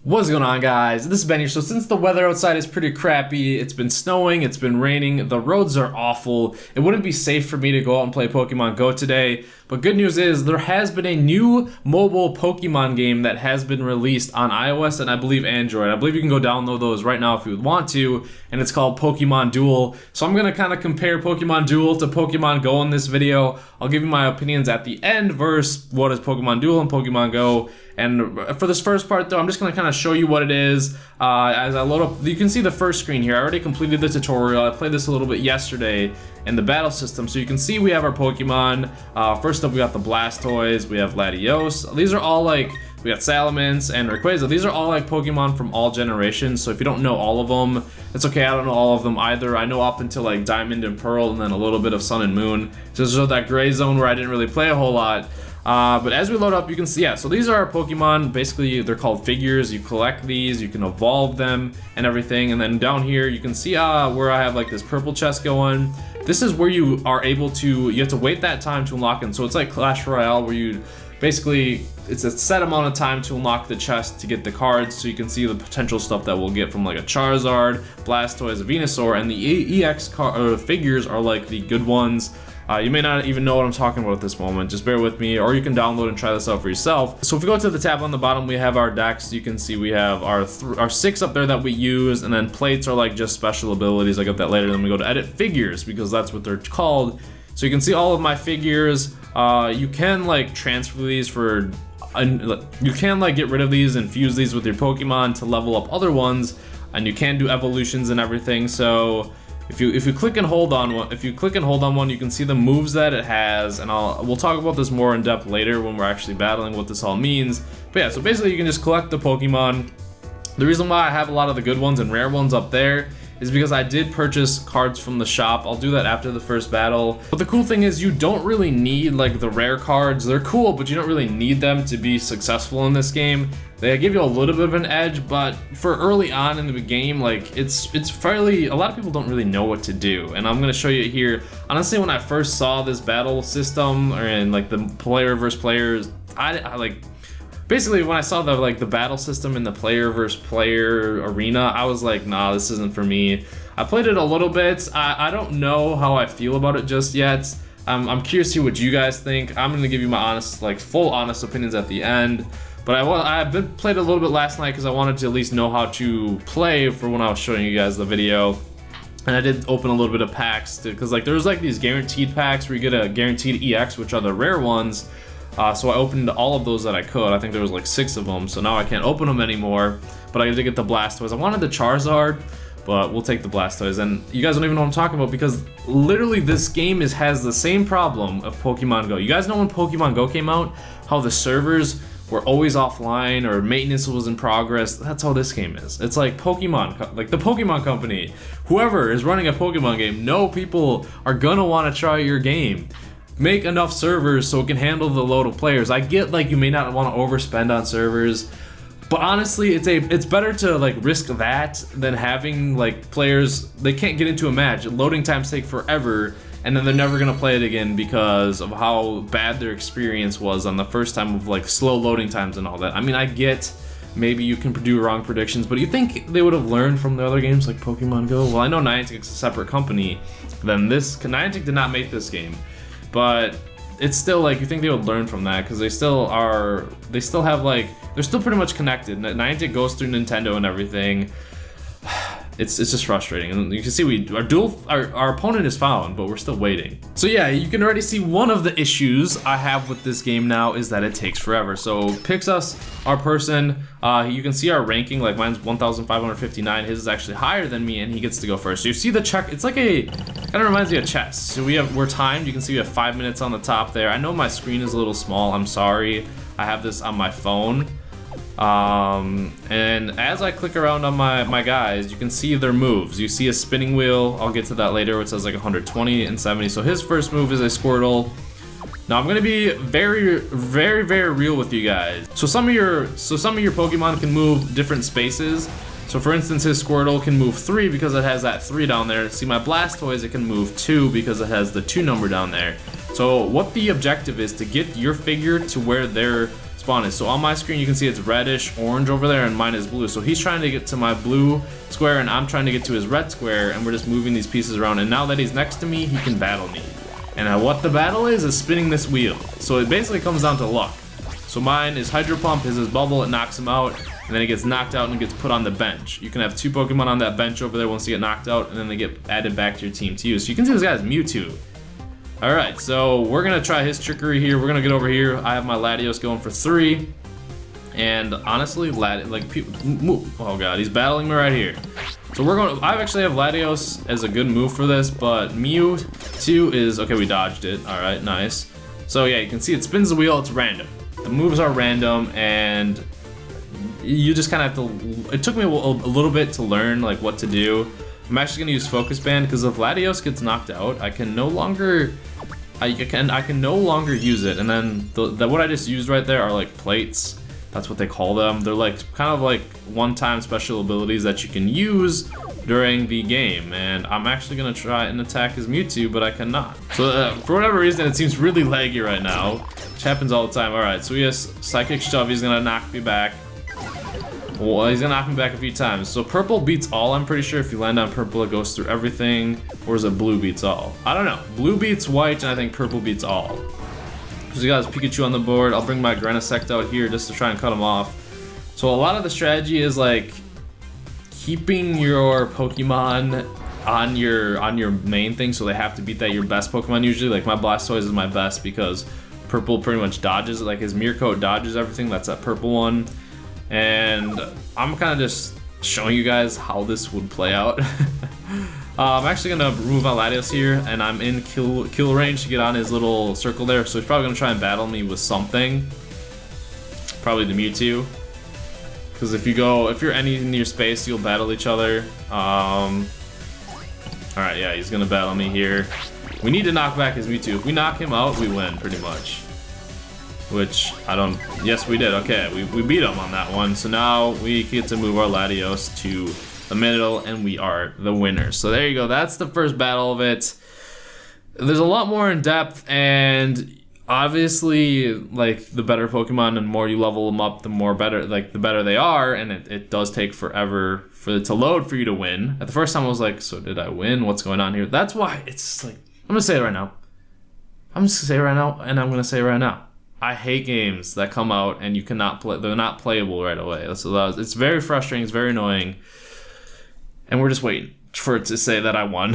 What's going on, guys? This is Ben here. So since the weather outside is pretty crappy, it's been snowing, it's been raining, the roads are awful, it wouldn't be safe for me to go out and play Pokemon Go today. But good news is there has been a new mobile Pokemon game that has been released on iOS and I believe Android. I believe you can go download those right now if you would want to, and it's called Pokemon Duel. So I'm going to kind of compare Pokemon Duel to Pokemon Go in this video. I'll give you my opinions at the end versus what is Pokemon Duel and Pokemon Go. And for this first part though, I'm just going to kind of show you what it is. As I load up, you can see the first screen here. I already completed the tutorial. I played this a little bit yesterday in the battle system. So you can see we have our Pokemon. First up, we got the Blastoise, we have Latios. These are all like, we got Salamence and Rayquaza. These are all like Pokemon from all generations. So if you don't know all of them, it's okay. I don't know all of them either. I know up until like Diamond and Pearl and then a little bit of Sun and Moon. Just so that gray zone where I didn't really play a whole lot. But as we load up, you can see, yeah, so these are our Pokemon. Basically, they're called figures. You collect these, you can evolve them and everything. And then down here, you can see where I have like this purple chest going. This is where you are able to, you have to wait that time to unlock them. So it's like Clash Royale where you basically, it's a set amount of time to unlock the chest to get the cards. So you can see the potential stuff that we'll get from like a Charizard, Blastoise, a Venusaur, and the EX figures are like the good ones. You may not even know what I'm talking about at this moment, just bear with me, or you can download and try this out for yourself. So if we go to the tab on the bottom, we have our decks. You can see we have our 6 up there that we use, and then plates are like just special abilities. I got that later. Then we go to edit figures because that's what they're called. So you can see all of my figures. You can like transfer these for, you can like get rid of these and fuse these with your Pokemon to level up other ones, and you can do evolutions and everything. So if you click and hold on one, you can see the moves that it has, and we'll talk about this more in depth later when we're actually battling what this all means. But yeah, so basically you can just collect the Pokemon. The reason why I have a lot of the good ones and rare ones up there is because I did purchase cards from the shop. I'll do that after the first battle. But the cool thing is you don't really need like the rare cards. They're cool, but you don't really need them to be successful in this game. They give you a little bit of an edge, but for early on in the game, like it's fairly, a lot of people don't really know what to do. And I'm gonna show you here. Honestly, when I first saw this battle system or in like the player versus players, I like, basically when I saw the battle system in the player versus player arena, I was like, nah, this isn't for me. I played it a little bit. I don't know how I feel about it just yet. I'm curious to see what you guys think. I'm gonna give you my honest, like full honest opinions at the end. But I played a little bit last night because I wanted to at least know how to play for when I was showing you guys the video. And I did open a little bit of packs because like there's like these guaranteed packs where you get a guaranteed EX, which are the rare ones. So I opened all of those that I could. I think there was like 6 of them, so now I can't open them anymore. But I did get the Blastoise. I wanted the Charizard, but we'll take the Blastoise. And you guys don't even know what I'm talking about because literally this game has the same problem of Pokemon Go. You guys know when Pokemon Go came out, how the servers were always offline or maintenance was in progress? That's how this game is. It's like Pokemon, like the Pokemon company. Whoever is running a Pokemon game, no people are gonna want to try your game. Make enough servers so it can handle the load of players. I get like you may not want to overspend on servers, but honestly, it's better to like risk that than having like players, they can't get into a match. Loading times take forever, and then they're never gonna play it again because of how bad their experience was on the first time of like slow loading times and all that. I mean, I get maybe you can do wrong predictions, but you think they would have learned from the other games like Pokemon Go? Well, I know Niantic's a separate company than this. Niantic did not make this game. But it's still like, you think they would learn from that because they still have like, they're still pretty much connected. Niantic goes through Nintendo and everything. It's just frustrating, and you can see our opponent is found, but we're still waiting. So yeah, you can already see one of the issues I have with this game now is that it takes forever. So picks us our person. You can see our ranking, like mine's 1,559. His is actually higher than me, and he gets to go first. So you see the check. It's like kind of reminds me of chess. So we're timed. You can see we have 5 minutes on the top there. I know my screen is a little small. I'm sorry. I have this on my phone. And as I click around on my guys, you can see their moves. You see a spinning wheel. I'll get to that later, which says like 120 and 70. So his first move is a Squirtle. Now I'm gonna be very, very, very real with you guys. So some of your Pokemon can move different spaces. So for instance, his Squirtle can move 3 because it has that 3 down there. See my Blastoise, it can move 2 because it has the 2 number down there. So what the objective is to get your figure to where they're spawn is. So on my screen you can see it's reddish orange over there and mine is blue. So he's trying to get to my blue square and I'm trying to get to his red square, and we're just moving these pieces around, and now that he's next to me he can battle me. And what the battle is spinning this wheel. So it basically comes down to luck. So mine is Hydro Pump, his is Bubble, it knocks him out, and then he gets knocked out and gets put on the bench. You can have 2 Pokemon on that bench over there once you get knocked out, and then they get added back to your team to use. So you can see this guy's Mewtwo. Alright, so we're gonna try his trickery here. We're gonna get over here. I have my Latios going for 3. And honestly, oh god, he's battling me right here. So I actually have Latios as a good move for this, but Mewtwo is, okay, we dodged it. Alright, nice. So yeah, you can see it spins the wheel, it's random. The moves are random, and you just kind of have to, it took me a little bit to learn like what to do. I'm actually gonna use Focus Band because if Latios gets knocked out, I can no longer use it. And then what I just used right there are like plates. That's what they call them. They're like kind of like one-time special abilities that you can use during the game. And I'm actually gonna try and attack his Mewtwo, but I cannot. So for whatever reason, it seems really laggy right now, which happens all the time. All right, so he has Psychic Shove. He's gonna knock me back. Well, he's gonna knock me back a few times. So purple beats all, I'm pretty sure. If you land on purple, it goes through everything. Or is it blue beats all? I don't know. Blue beats white, and I think purple beats all. So you got his Pikachu on the board. I'll bring my Granisect out here just to try and cut him off. So a lot of the strategy is like keeping your Pokemon on your main thing, so they have to beat that your best Pokemon usually. Like my Blastoise is my best because purple pretty much dodges it. Like his Mirror Coat dodges everything. That's that purple one. And I'm kind of just showing you guys how this would play out. I'm actually gonna remove my Latios here, and I'm in kill range to get on his little circle there. So he's probably gonna try and battle me with something. Probably the Mewtwo, because if you're in your space, you'll battle each other. All right, yeah, he's gonna battle me here. We need to knock back his Mewtwo. If we knock him out, we win pretty much. Which I don't. Yes, we did. Okay, we beat him on that one. So now we get to move our Latios to the middle, and we are the winners. So there you go. That's the first battle of it. There's a lot more in depth, and obviously, like the better Pokemon, and more you level them up, the better they are, and it does take forever for it to load for you to win. At the first time, I was like, so did I win? What's going on here? That's why it's like I'm gonna say it right now. I'm just gonna say it right now, and I'm gonna say it right now. I hate games that come out and you cannot play. They're not playable right away. It's very frustrating. It's very annoying. And we're just waiting for it to say that I won.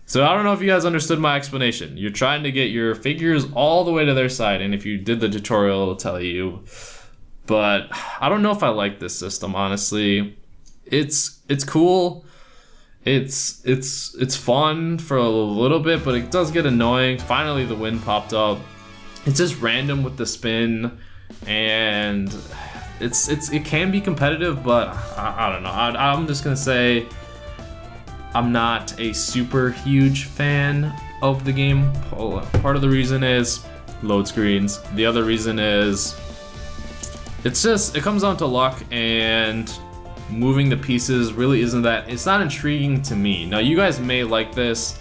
So I don't know if you guys understood my explanation. You're trying to get your figures all the way to their side, and if you did the tutorial, it'll tell you. But I don't know if I like this system, honestly. It's cool. It's fun for a little bit, but it does get annoying. Finally, the win popped up. It's just random with the spin, and it can be competitive, but I don't know. I'm just gonna say I'm not a super huge fan of the game. Part of the reason is load screens. The other reason is it comes down to luck, and moving the pieces really isn't that. It's not intriguing to me. Now you guys may like this.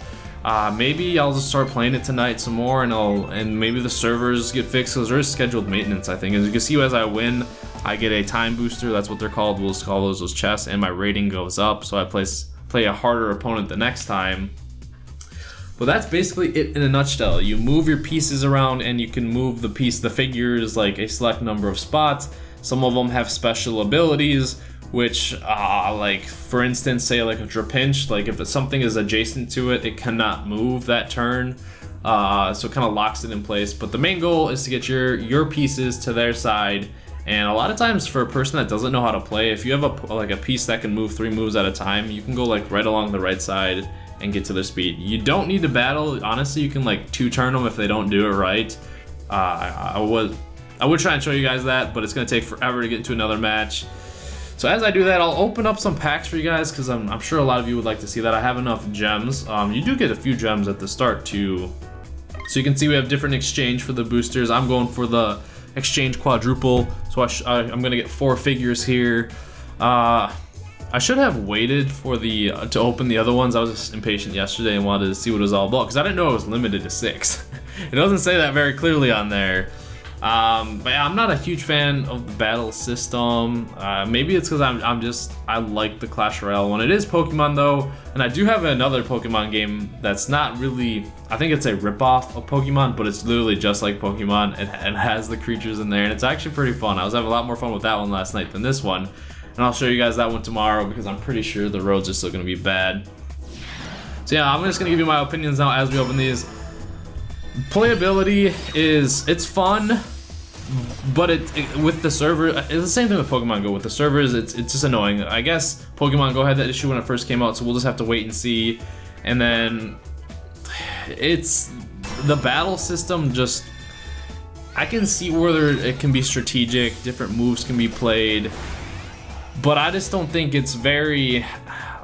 Maybe I'll just start playing it tonight some more, and maybe the servers get fixed because there is scheduled maintenance, I think. As you can see, as I win, I get a time booster. That's what they're called. We'll just call those chests, and my rating goes up, so I play a harder opponent the next time. But that's basically it in a nutshell. You move your pieces around, and you can move the figures like a select number of spots. Some of them have special abilities, which like for instance, say like a Trapinch, like if something is adjacent to it, it cannot move that turn, so it kind of locks it in place. But the main goal is to get your pieces to their side, and a lot of times for a person that doesn't know how to play, if you have a piece that can move 3 moves at a time, you can go like right along the right side and get to their speed. You don't need to battle. Honestly, you can like 2-turn them if they don't do it right. I would try and show you guys that, but it's gonna take forever to get into another match. So as I do that, I'll open up some packs for you guys, because I'm sure a lot of you would like to see that. I have enough gems. You do get a few gems at the start too. So you can see we have different exchange for the boosters. I'm going for the exchange quadruple, so I'm gonna get 4 figures here. I should have waited for to open the other ones. I was just impatient yesterday and wanted to see what it was all about, because I didn't know it was limited to 6. It doesn't say that very clearly on there. But yeah, I'm not a huge fan of the battle system. Maybe it's because I like the Clash Royale one. It is Pokemon though, and I do have another Pokemon game that's not really, I think it's a ripoff of Pokemon, but it's literally just like Pokemon. It has the creatures in there, and it's actually pretty fun. I was having a lot more fun with that one last night than this one, and I'll show you guys that one tomorrow because I'm pretty sure the roads are still gonna be bad. So yeah, I'm just gonna give you my opinions now as we open these. Playability it's fun, but with the server, it's the same thing with Pokemon Go. With the servers, it's just annoying. I guess Pokemon Go had that issue when it first came out, so we'll just have to wait and see. And then it's the battle system. Just I can see where it can be strategic, different moves can be played, but I just don't think it's very.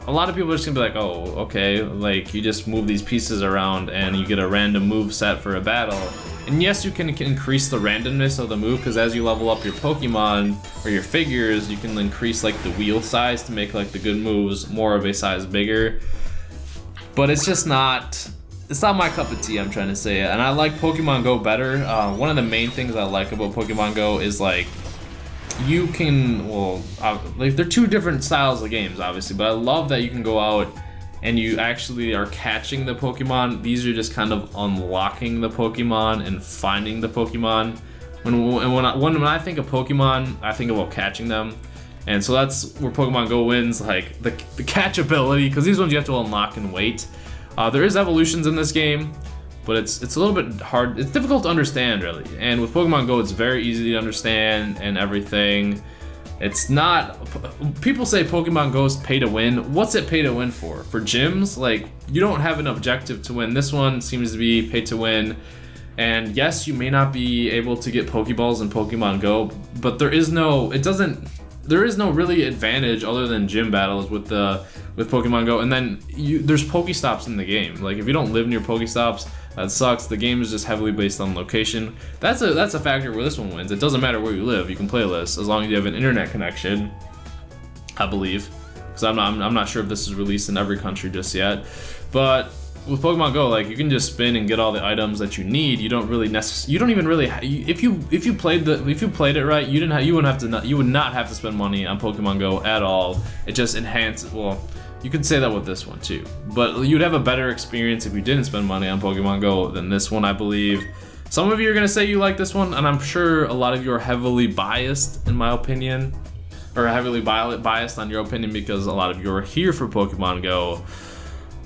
A lot of people are just gonna be like, oh, okay, like you just move these pieces around and you get a random move set for a battle. And yes, you can increase the randomness of the move because as you level up your Pokemon or your figures, you can increase like the wheel size to make like the good moves more of a size bigger. But it's just not, it's not my cup of tea, I'm trying to say. And I like Pokemon Go better. One of the main things I like about Pokemon Go is like, you can, well, like they're two different styles of games obviously, but I love that you can go out and you actually are catching the Pokemon. These are just kind of unlocking the Pokemon and finding the Pokemon. When I think of Pokemon, I think about catching them, and so that's where Pokemon Go wins, like the catchability, because these ones you have to unlock and wait. There is evolutions in this game, but it's a little bit hard. It's difficult to understand, really. And with Pokemon Go, it's very easy to understand and everything. It's not. People say Pokemon Go's pay to win. What's it pay to win for? For gyms? Like, you don't have an objective to win. This one seems to be pay to win. And yes, you may not be able to get Pokeballs in Pokemon Go, but there is no really advantage other than gym battles with Pokemon Go. And then there's Pokestops in the game. Like, if you don't live near Pokestops, that sucks. The game is just heavily based on location. That's a factor where this one wins. It doesn't matter where you live. You can play this as long as you have an internet connection, I believe. Because I'm not sure if this is released in every country just yet. But with Pokemon Go, like, you can just spin and get all the items that you need. You don't really if you played it right, you would not have to spend money on Pokemon Go at all. It just enhances. Well, you could say that with this one too, but you'd have a better experience if you didn't spend money on Pokemon Go than this one, I believe. Some of you are gonna say you like this one, and I'm sure a lot of you are heavily biased, in my opinion, or heavily biased on your opinion because a lot of you are here for Pokemon Go.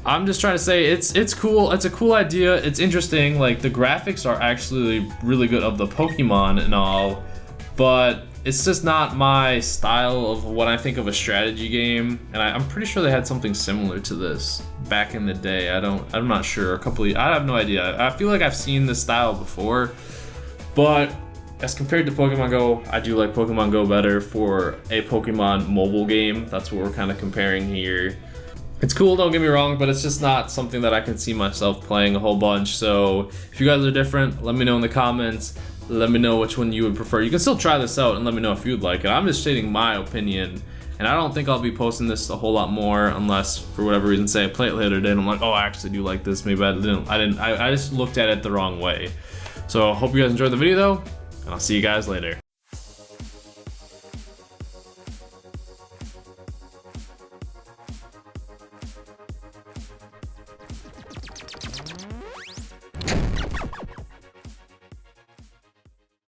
I'm just trying to say it's cool. It's a cool idea. It's interesting. Like, the graphics are actually really good of the Pokemon and all, but it's just not my style of what I think of a strategy game. And I'm pretty sure they had something similar to this back in the day. I'm not sure. I have no idea. I feel like I've seen this style before, but as compared to Pokemon Go, I do like Pokemon Go better for a Pokemon mobile game. That's what we're kind of comparing here. It's cool, don't get me wrong, but it's just not something that I can see myself playing a whole bunch. So if you guys are different, let me know in the comments. Let me know which one you would prefer. You can still try this out and let me know if you'd like it. I'm just stating my opinion, and I don't think I'll be posting this a whole lot more unless, for whatever reason, say I play it later today and I'm like, oh, I actually do like this. Maybe I didn't. I just looked at it the wrong way. So I hope you guys enjoyed the video though, and I'll see you guys later.